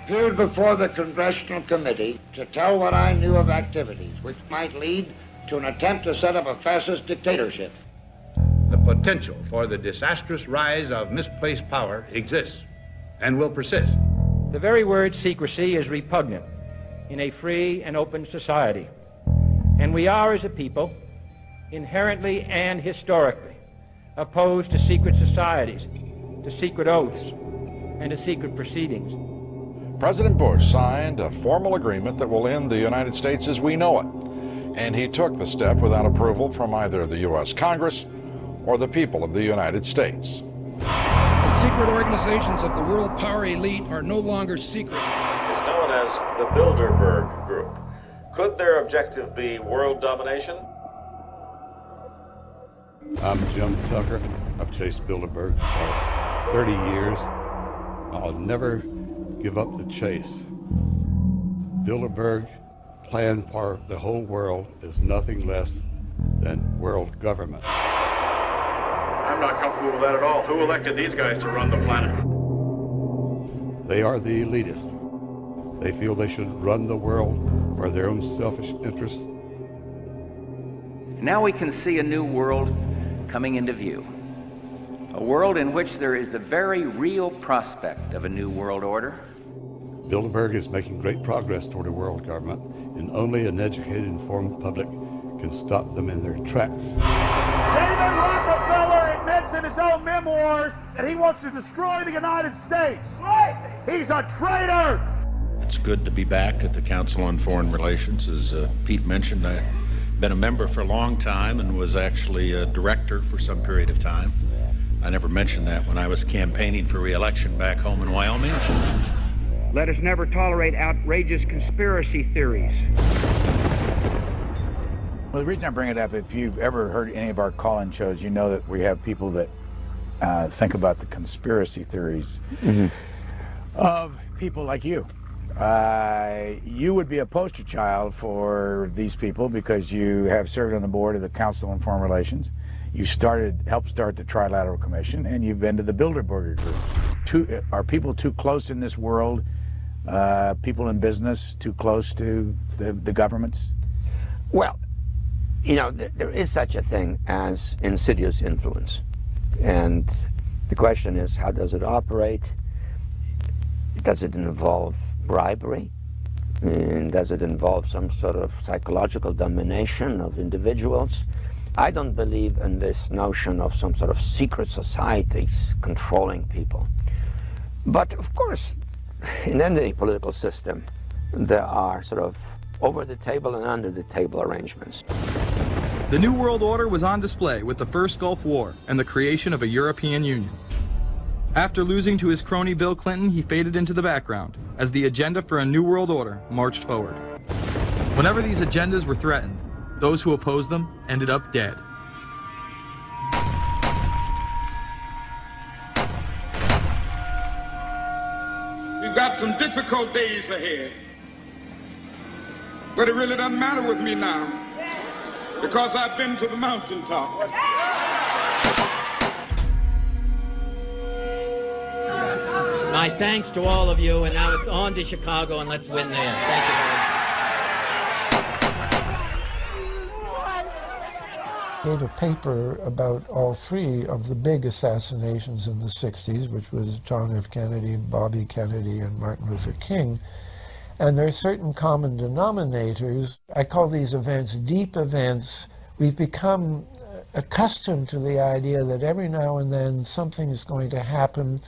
appeared before the Congressional Committee to tell what I knew of activities which might lead to an attempt to set up a fascist dictatorship. The potential for the disastrous rise of misplaced power exists and will persist. The very word secrecy is repugnant in a free and open society. And we are, as a people, inherently and historically opposed to secret societies, to secret oaths, and to secret proceedings. President Bush signed a formal agreement that will end the United States as we know it. And he took the step without approval from either the U.S. Congress or the people of the United States. The secret organizations of the world power elite are no longer secret. It's known as the Bilderberg Group. Could their objective be world domination? I'm Jim Tucker. I've chased Bilderberg for 30 years. I'll never give up the chase. Bilderberg plan for the whole world is nothing less than world government. I'm not comfortable with that at all. Who elected these guys to run the planet? They are the elitists. They feel they should run the world for their own selfish interests. Now we can see a new world coming into view. A world in which there is the very real prospect of a new world order. Bilderberg is making great progress toward a world government, and only an educated, informed public can stop them in their tracks. David Rockefeller admits in his own memoirs that he wants to destroy the United States. Right. He's a traitor. It's good to be back at the Council on Foreign Relations. As Pete mentioned, I've been a member for a long time and was actually a director for some period of time. I never mentioned that when I was campaigning for re-election back home in Wyoming. Let us never tolerate outrageous conspiracy theories. Well, the reason I bring it up, if you've ever heard any of our call-in shows, you know that we have people that think about the conspiracy theories of people like you. You would be a poster child for these people because you have served on the board of the Council on Foreign Relations. You helped start the Trilateral Commission, and you've been to the Bilderberg Group. Are people too close in this world? People in business too close to the governments? Well, you know, there is such a thing as insidious influence. And the question is, how does it operate? Does it involve bribery? And does it involve some sort of psychological domination of individuals? I don't believe in this notion of some sort of secret societies controlling people. But of course, in any political system, there are sort of over-the-table and under-the-table arrangements. The New World Order was on display with the First Gulf War and the creation of a European Union. After losing to his crony Bill Clinton, he faded into the background as the agenda for a New World Order marched forward. Whenever these agendas were threatened, those who opposed them ended up dead. We've got some difficult days ahead, but it really doesn't matter with me now because I've been to the mountaintop. My thanks to all of you, and now it's on to Chicago, and let's win there. Thank you very much. Gave a paper about all three of the big assassinations in the 60s, which was John F. Kennedy, Bobby Kennedy, and Martin Luther King. And there are certain common denominators. I call these events deep events. We've become accustomed to the idea that every now and then something is going to happen,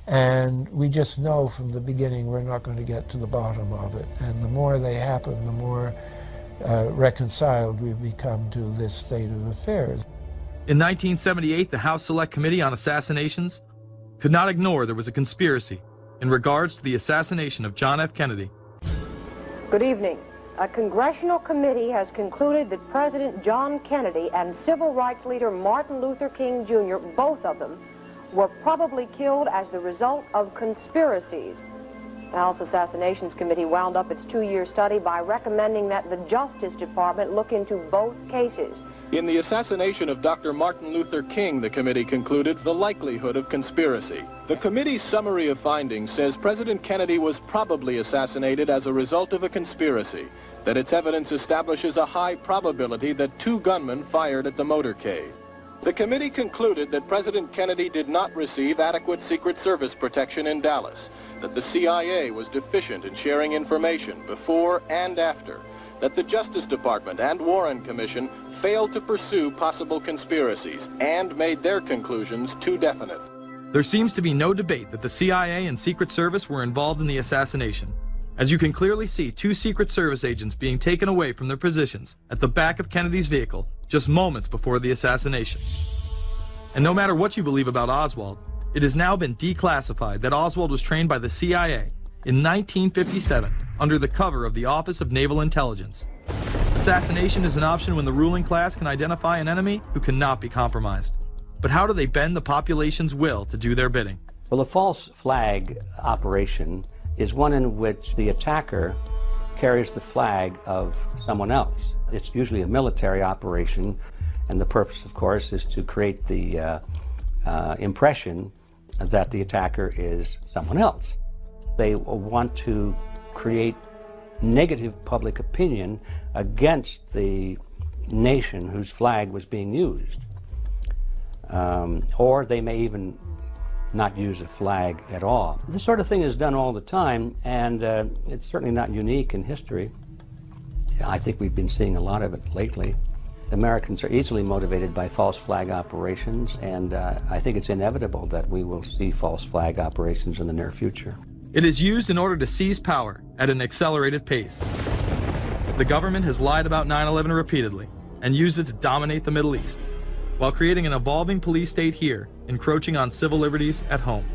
and we just know from the beginning we're not going to get to the bottom of it. And the more they happen, the more reconciled we've become to this state of affairs. In 1978, the House Select Committee on Assassinations could not ignore there was a conspiracy in regards to the assassination of John F. Kennedy. Good evening. A congressional committee has concluded that President John Kennedy and civil rights leader Martin Luther King Jr., both of them, were probably killed as the result of conspiracies The House Assassinations Committee wound up its 2-year study by recommending that the Justice Department look into both cases. In the assassination of Dr. Martin Luther King, the committee concluded the likelihood of conspiracy. The committee's summary of findings says President Kennedy was probably assassinated as a result of a conspiracy, that its evidence establishes a high probability that 2 gunmen fired at the motorcade. The committee concluded that President Kennedy did not receive adequate Secret Service protection in Dallas, that the CIA was deficient in sharing information before and after, that the Justice Department and Warren Commission failed to pursue possible conspiracies and made their conclusions too definite. There seems to be no debate that the CIA and Secret Service were involved in the assassination, as you can clearly see 2 Secret Service agents being taken away from their positions at the back of Kennedy's vehicle just moments before the assassination. And no matter what you believe about Oswald, it has now been declassified that Oswald was trained by the CIA in 1957 under the cover of the Office of Naval Intelligence. Assassination is an option when the ruling class can identify an enemy who cannot be compromised. But how do they bend the population's will to do their bidding? Well, a false flag operation is one in which the attacker carries the flag of someone else. It's usually a military operation, and the purpose, of course, is to create the impression that the attacker is someone else. They want to create negative public opinion against the nation whose flag was being used. Or they may even not use a flag at all. This sort of thing is done all the time, and it's certainly not unique in history. I think we've been seeing a lot of it lately. Americans are easily motivated by false flag operations, and I think it's inevitable that we will see false flag operations in the near future. It is used in order to seize power at an accelerated pace. The government has lied about 9/11 repeatedly and used it to dominate the Middle East, while creating an evolving police state here, encroaching on civil liberties at home.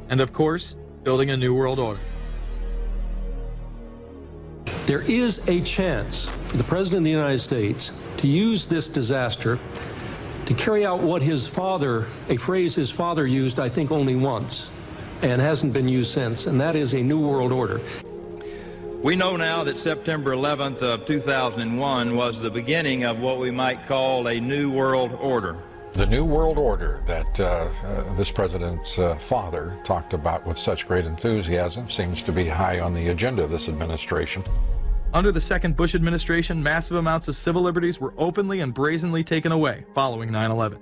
And of course, building a new world order. There is a chance for the President of the United States to use this disaster to carry out what his father, a phrase his father used, I think, only once, and hasn't been used since, and that is a new world order. We know now that September 11th of 2001 was the beginning of what we might call a new world order. The new world order that this president's father talked about with such great enthusiasm seems to be high on the agenda of this administration. Under the second Bush administration, massive amounts of civil liberties were openly and brazenly taken away following 9/11.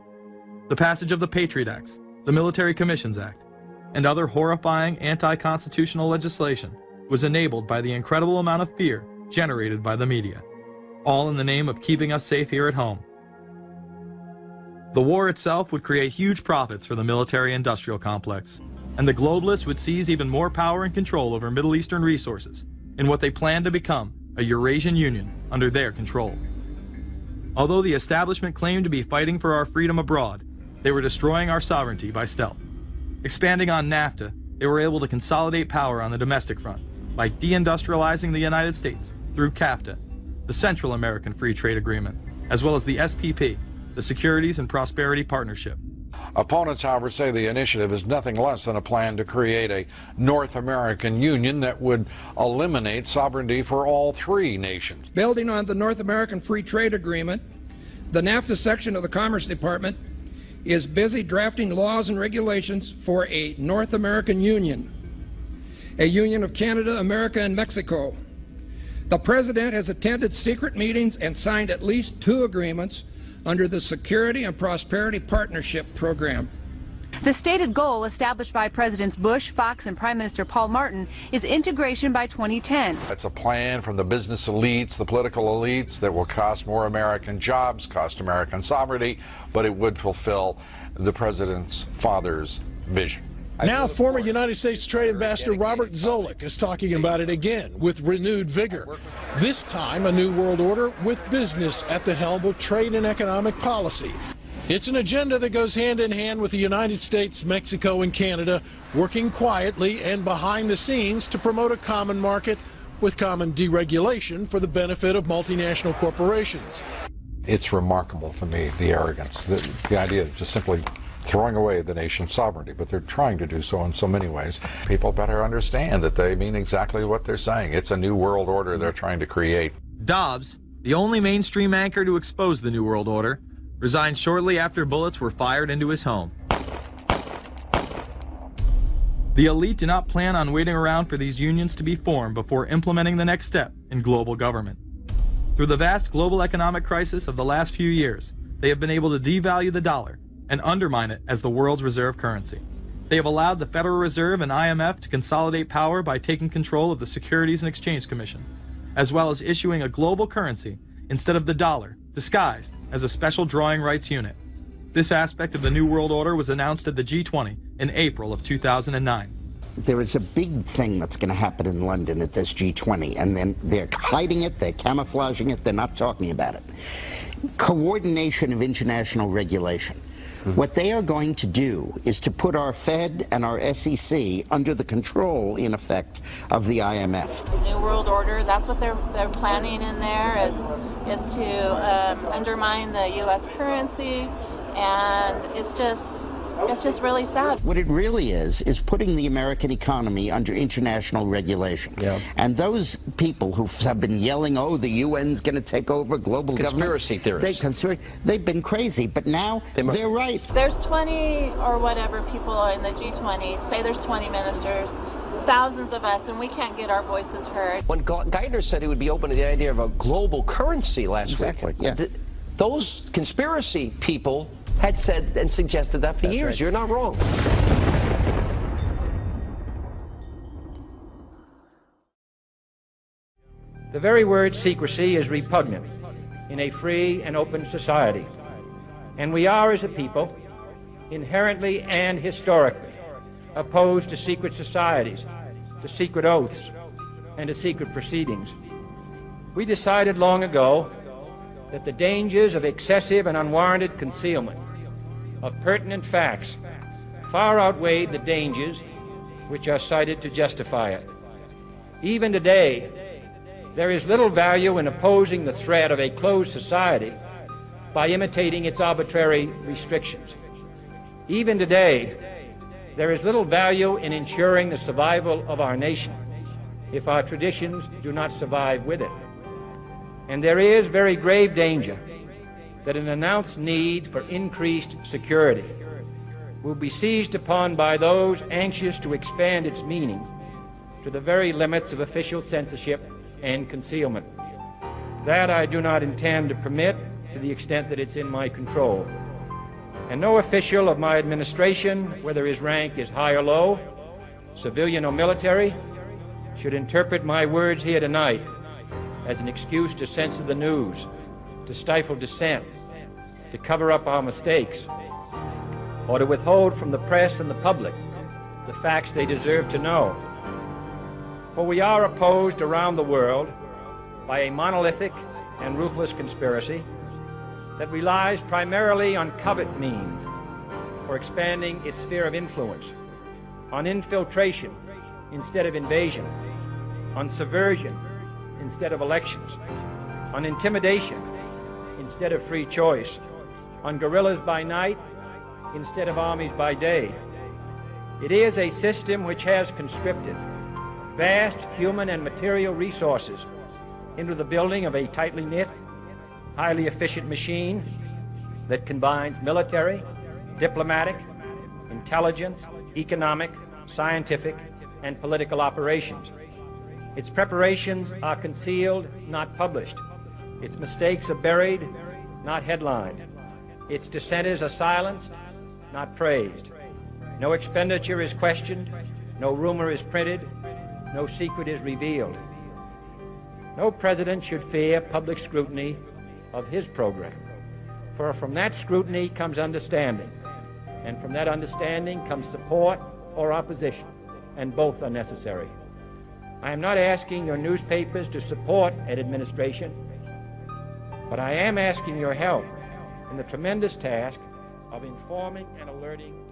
The passage of the Patriot Acts, the Military Commissions Act, and other horrifying anti-constitutional legislation was enabled by the incredible amount of fear generated by the media, all in the name of keeping us safe here at home. The war itself would create huge profits for the military-industrial complex, and the globalists would seize even more power and control over Middle Eastern resources in what they planned to become a Eurasian Union under their control. Although the establishment claimed to be fighting for our freedom abroad, they were destroying our sovereignty by stealth. Expanding on NAFTA, they were able to consolidate power on the domestic front by deindustrializing the United States through CAFTA, the Central American Free Trade Agreement, as well as the SPP, the Securities and Prosperity Partnership. Opponents, however, say the initiative is nothing less than a plan to create a North American Union that would eliminate sovereignty for all 3 nations. Building on the North American Free Trade Agreement, the NAFTA section of the Commerce Department is busy drafting laws and regulations for a North American Union, a union of Canada, America, and Mexico. The President has attended secret meetings and signed at least 2 agreements under the Security and Prosperity Partnership Program. The stated goal established by Presidents Bush, Fox, and Prime Minister Paul Martin is integration by 2010. It's a plan from the business elites, the political elites, that will cost more American jobs, cost American sovereignty, but it would fulfill the president's father's vision. Now, former United States Trade Ambassador Robert Zoellick is talking about it again with renewed vigor. This time, a new world order with business at the helm of trade and economic policy. It's an agenda that goes hand in hand with the United States, Mexico, and Canada, working quietly and behind the scenes to promote a common market with common deregulation for the benefit of multinational corporations. It's remarkable to me, the arrogance, the idea of just simply throwing away the nation's sovereignty, but they're trying to do so in so many ways. People better understand that they mean exactly what they're saying. It's a new world order they're trying to create. Dobbs, the only mainstream anchor to expose the New World Order, resigned shortly after bullets were fired into his home. The elite do not plan on waiting around for these unions to be formed before implementing the next step in global government. Through the vast global economic crisis of the last few years, they have been able to devalue the dollar and undermine it as the world's reserve currency. They have allowed the Federal Reserve and IMF to consolidate power by taking control of the Securities and Exchange Commission, as well as issuing a global currency instead of the dollar, disguised as a special drawing rights unit. This aspect of the New World Order was announced at the G20 in April of 2009. There is a big thing that's going to happen in London at this G20, and then they're hiding it, they're camouflaging it, they're not talking about it. Coordination of international regulation. What they are going to do is to put our Fed and our SEC under the control, in effect, of the IMF. The New World Order, that's what they're planning in there, is to undermine the U.S. currency, and it's just really sad. What it really is putting the American economy under international regulation. Yeah. And those people who have been yelling, oh, the UN's going to take over global conspiracy government. Theorists. They've been crazy, but now they're right. There's 20 or whatever people in the G20, say there's 20 ministers, thousands of us, and we can't get our voices heard. When Geithner said he would be open to the idea of a global currency last week, yeah. Those conspiracy people had said and suggested that for years. Right. You're not wrong. The very word secrecy is repugnant in a free and open society. And we are, as a people, inherently and historically opposed to secret societies, to secret oaths, and to secret proceedings. We decided long ago that the dangers of excessive and unwarranted concealment of pertinent facts far outweighed the dangers which are cited to justify it. Even today, there is little value in opposing the threat of a closed society by imitating its arbitrary restrictions. Even today, there is little value in ensuring the survival of our nation if our traditions do not survive with it. And there is very grave danger that an announced need for increased security will be seized upon by those anxious to expand its meaning to the very limits of official censorship and concealment. That I do not intend to permit to the extent that it's in my control. And no official of my administration, whether his rank is high or low, civilian or military, should interpret my words here tonight as an excuse to censor the news, to stifle dissent, to cover up our mistakes, or to withhold from the press and the public the facts they deserve to know. For we are opposed around the world by a monolithic and ruthless conspiracy that relies primarily on covert means for expanding its sphere of influence, on infiltration instead of invasion, on subversion instead of elections, on intimidation instead of free choice, on guerrillas by night instead of armies by day. It is a system which has conscripted vast human and material resources into the building of a tightly knit, highly efficient machine that combines military, diplomatic, intelligence, economic, scientific, and political operations. Its preparations are concealed, not published. Its mistakes are buried, not headlined. Its dissenters are silenced, not praised. No expenditure is questioned, no rumor is printed, no secret is revealed. No president should fear public scrutiny of his program, for from that scrutiny comes understanding, and from that understanding comes support or opposition, and both are necessary. I am not asking your newspapers to support an administration, but I am asking your help in the tremendous task of informing and alerting